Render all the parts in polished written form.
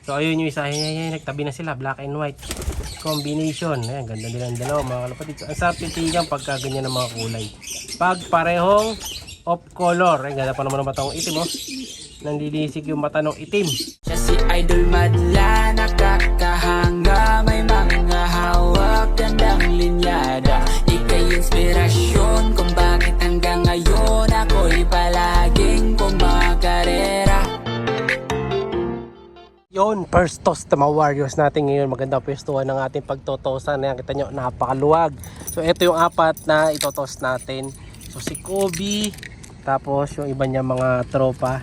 So ayun yung isa, ayan, nagtabi na sila, black and white combination. Ayan, ganda nila ang dalawa mga kalapatid. So, ang sarap titigan pagka ganyan ng mga kulay. Pag parehong off color, ayan, ganda pa naman ng matang itim oh. Nandilisig yung mata ng itim. Siya si Idol Madla, nakakahanga, may mga hawak, gandang linyada. Ika'y inspirasyon kung bakit hanggang ngayon ako'y palaging kumakarera. Yon, first toss na mga Warriors natin ngayon. Magandang pwestuhan ng ating pagtotosan. Ayan, kita nyo, napakaluwag. So ito yung apat na itotos natin. So si Kobe, tapos yung iba niya mga tropa.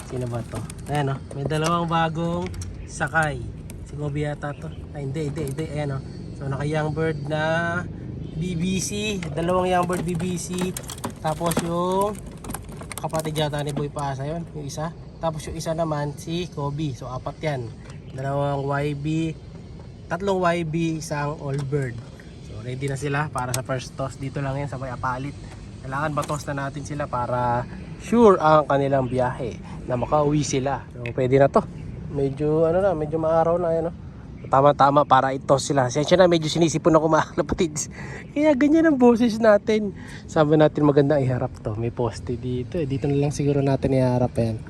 Sino ba to? Ayan o, may dalawang bagong sakay. Si Kobe yata to. Ay hindi. Ayan o. So naka young bird na BBC. Dalawang young bird BBC. Tapos yung kapatid yata ni Boy Paasa yun. Yung isa. Tapos yung isa naman si Kobe. So apat yan. Dalawang YB. Tatlong YB, isang all bird. So ready na sila para sa first toss. Dito lang yan sa may apalit. Kailangan batos na natin sila para sure ang kanilang biyahe na makauwi sila. So pwede na to. Medyo ano na, medyo maaraw na yan. Tama-tama para itos sila. Sensya na, medyo sinisipon ako mga kalapatids. Kaya ganyan ang boses natin. Sabi natin maganda iharap to. May poste dito. Dito na lang siguro natin iharap yan.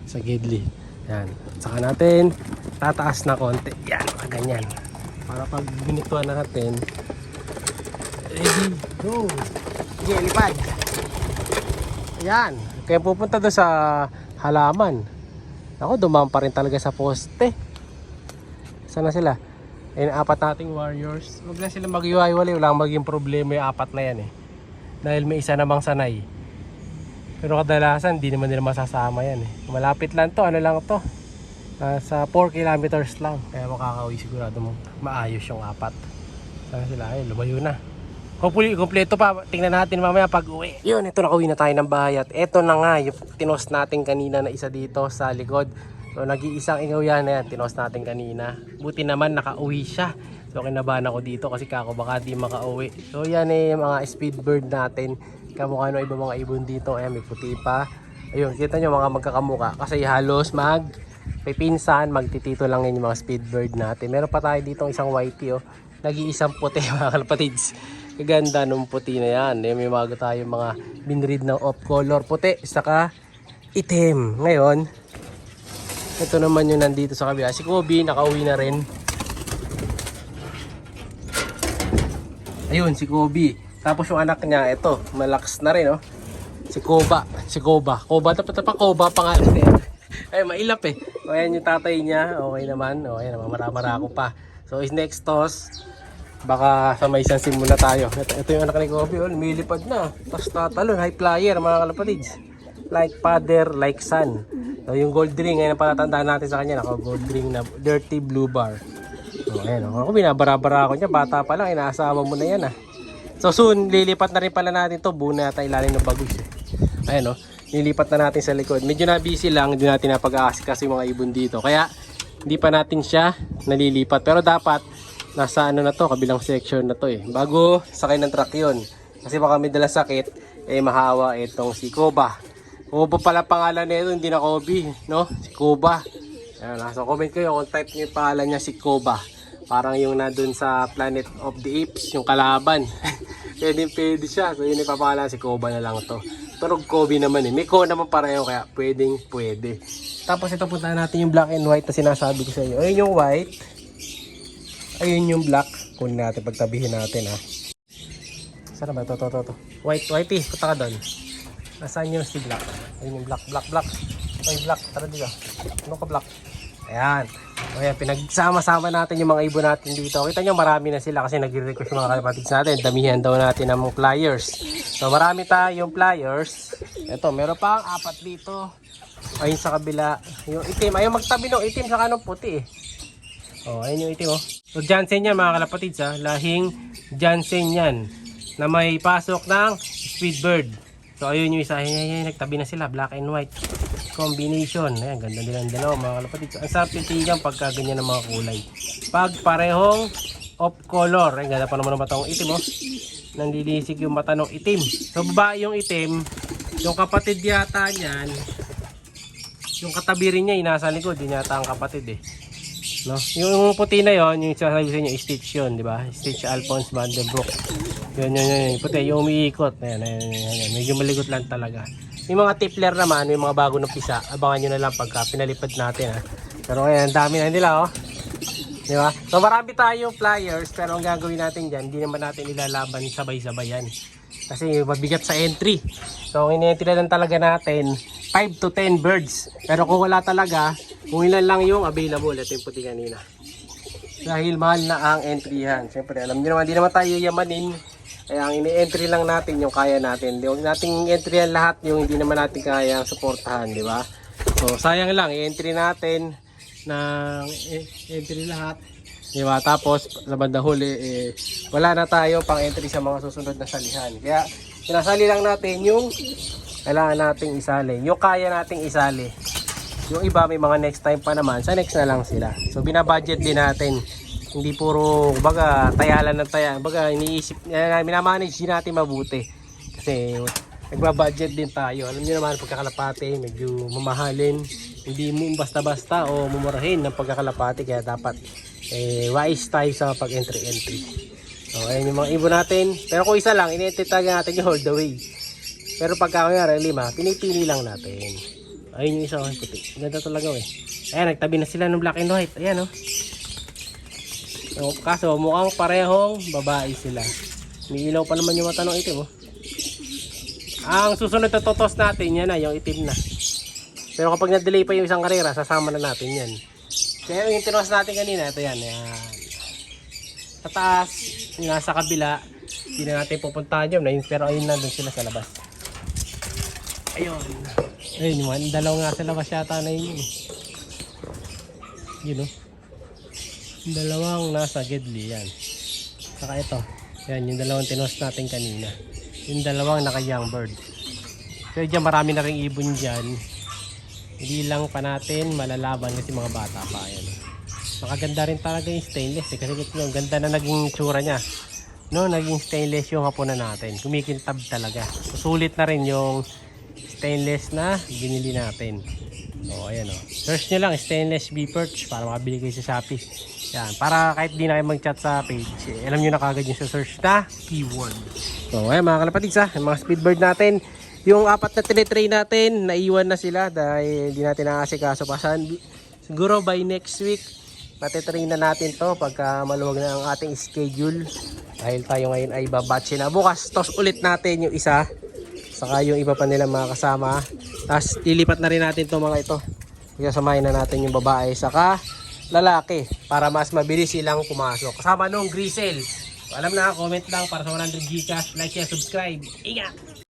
Sa gidli. Yan. Saka natin tataas na konti. Yan, ganyan. Para pag binituan natin. Ready, go. Sige, lipad. Yan. Kaya pupunta doon sa halaman. Ako, dumaan pa rin talaga sa poste. Sana sila? Ayun, apat nating Warriors. Huwag na sila mag-iwaiwalay. Wala maging problema yung apat na yan eh. Dahil may isa namang sanay. Pero kadalasan, hindi naman nila masasama yan eh. Malapit lang to. Ano lang to? Sa 4 kilometers lang. Kaya makakauwi sigurado mo. Maayos yung apat. Sana sila? Ayun, lumayo na. Hopefully, kompleto pa. Tingnan natin mamaya pag uwi. Yun, ito nakauwi na tayo ng bahay. At ito na nga, yung tinos natin kanina na isa dito sa likod. So, nag-iisang ingaw yan. Ayan, tinos natin kanina. Buti naman, nakauwi siya. So, kinabahan ako dito kasi kako baka di makauwi. So, yan eh, yung mga speed bird natin. Kamukha no, iba mga ibon dito. Ayan, may puti pa. Ayun, kita nyo mga magkakamuka. Kasi halos pipinsan, magtitito lang yun yung mga speed bird natin. Meron pa tayo dito isang whitey oh. Nag-iisang puti mga kalapatids. Kaganda nung puti na yan. May mga tayo mga binread ng off color puti saka itim. Ngayon, ito naman yung nandito sa kabila. Si Kobe nakauwi na rin. Ayun si Kobe. Tapos yung anak niya ito, malakas na rin oh. Si Koba. Koba dapat pa Koba pangalan niya. Ay mailap eh. O ayan yung tatay niya. Okay naman. O ayan naman mara ko pa. So is next toss. Baka sa may isang simula tayo. Ito yung anak ni Kobe, oh, lumilipad na. Tapos tatalon, high flyer mga kalapatids. Like father, like son. So yung gold ring, ngayon ang palatandaan natin sa kanya. Naka gold ring na dirty blue bar. So ayan, ako binabara-bara ako niya. Bata pa lang, inaasama mo na yan ah. So soon, lilipat na rin pala natin to. Buo na tayo ilalim ng bagus eh. Ayan oh, lilipat na natin sa likod. Medyo na busy lang, hindi natin napag-aasikas yung mga ibon dito. Kaya hindi pa natin siya nalilipat. Pero dapat nasa ano na to, kabilang section na to eh. Bago sakay ng truck yun. Kasi baka may dala sakit, eh mahawa itong si Koba. Koba pala pangalan nito, hindi na Kobe, no? Si Koba. Ayan, so comment kayo kung type niyo yung pangalan niya si Koba. Parang yung nandun sa Planet of the Apes, yung kalaban. Pwede siya. So yun yung papangalan, si Koba na lang to. Turog Kobe naman eh. May ko naman pareho kaya pwede. Tapos ito puntahan natin yung black and white na sinasabi ko sa inyo. Ayun yung white. Ayun yung black. Kunin natin, pagtabihin natin ha. Saan ba? Ito. Whitey, punta ka doon. Nasaan yung si black? Ayun yung black. Ay, black. Tara dito. Ano ka black? Ayan. Ayan, pinagsama-sama natin yung mga ibon natin dito. Kita nyo, marami na sila kasi nag-request yung mga kalapatids natin. Damihan daw natin ng pliers. So, marami tayong pliers. Ito, meron pa ang apat dito. Ayun sa kabila. Yung itim. Ayun magtabi ng itim sa kanong puti eh. Oh, ayun yung itim oh. So Jansen yan mga kalapatids ha. Lahing Jansen yan. Na may pasok ng Speedbird. So ayun yung isa. Ayan, nagtabi na sila. Black and white combination. Ayan, ganda nila ang dalawa mga kalapatids. Ang sarap titigan pagka ganyan ng mga kulay. Pag parehong off color. Ayan, ganda pa naman ng matang itim oh. Nandilisig yung mata ng itim. So babae yung itim. Yung kapatid yata niyan. Yung katabi rin niya, nasa likod, yun yata ang kapatid eh. No? Yung puti na yon, yung sasabi sa inyo, Stitch yun, di ba? Stitch Alphonse Van den Broek. Yun. Puti, yung umiikot. Ayan. Medyo maligot lang talaga. Yung mga tipler naman, yung mga bago ng pisa, abangan nyo na lang pagka pinalipad natin ha. Pero ngayon, ang dami na nila oh. Di ba? So marami tayong flyers, pero ang gagawin natin dyan, hindi naman natin ilalaban sabay-sabay yan. Kasi mabigat sa entry. So ang in-entry lang talaga natin 5 to 10 birds. Pero kung wala talaga, kung ilan lang yung available. Ito yung puti kanina. Dahil mahal na ang entry yan. Siyempre alam nyo naman, di naman tayo yamanin. Kaya ang ini-entry lang natin yung kaya natin. Huwag nating entry yan lahat yung hindi naman natin kaya suportahan, di ba? So sayang lang, i-entry natin ng entry lahat. Diba? Tapos sa bandang huli wala na tayo pang entry sa mga susunod na salihan. Kaya sinasali lang natin yung kailangan nating isali, yung kaya nating isali. Yung iba may mga next time pa naman, sa next na lang sila. So binabudget din natin. Hindi puro baga tayalan ng tayalan. Baga iniisip, minamanage din natin mabuti. Kasi nagbabudget din tayo. Alam niyo naman pagkakalapate medyo mamahalin. Hindi mo basta-basta o mumurahin ng pagkakalapate. Kaya dapat wise tayo sa pag-entry. So ayan yung mga ibon natin. Pero kung isa lang, in-entry tag natin yung all the way. Pero pagka kanyari 5, pinipili lang natin. Ayun yung isa ko puti. Ganda talaga eh. Ayan, nagtabi na sila ng black and white. Ayan oh. So, kaso mukhang parehong babae sila. May ilaw pa naman yung mata ng itim oh. Ang susunod na totos natin, yan na, yung itim na. Pero kapag na-delay pa yung isang karera, sasama na natin yan. Kaya yung tinos natin kanina, ito yan. Sa taas, nasa kabila, hindi na natin pupuntahan yun. Pero ayun na, doon sila sa labas. Ayun. Ayun naman, dalaw nga sa labas yata na yun. Yun o. Dalawang nasa Gedli, yan. Saka ito. Yan, yung dalawang tinos natin kanina. Yung dalawang naka-young bird. Pero dyan marami na rin ibon dyan. Hindi lang pa natin malalaban kasi mga bata pa. Ayan. Makaganda rin talaga yung stainless kasi yung ganda na naging tsura niya. No, naging stainless yung hapunan natin. Kumikintab talaga. Sulit na rin yung stainless na binili natin. O, ayan o. Search nyo lang stainless bee perch para makabili kayo sa Shopee. Yan, para kahit di na kayo mag-chat sa page, alam nyo na kagad yung sa search na keyword. So, ayan mga kalapatids ha, yung mga speedbird natin. Yung 4 na tinitrain natin, naiwan na sila dahil hindi natin nakasikaso pa. Siguro by next week, matitrain na natin to pagka maluwag na ang ating schedule. Dahil tayo ngayon ay babatch na. Bukas, tos ulit natin yung isa. Saka yung iba pa nila mga kasama. Tapos lilipat na rin natin to mga ito. Kasamahin na natin yung babae. Saka lalaki para mas mabilis silang pumasok. Kasama nung Grisel. So, alam na, comment lang para sa 100 Gcash. Like and subscribe. Ingat!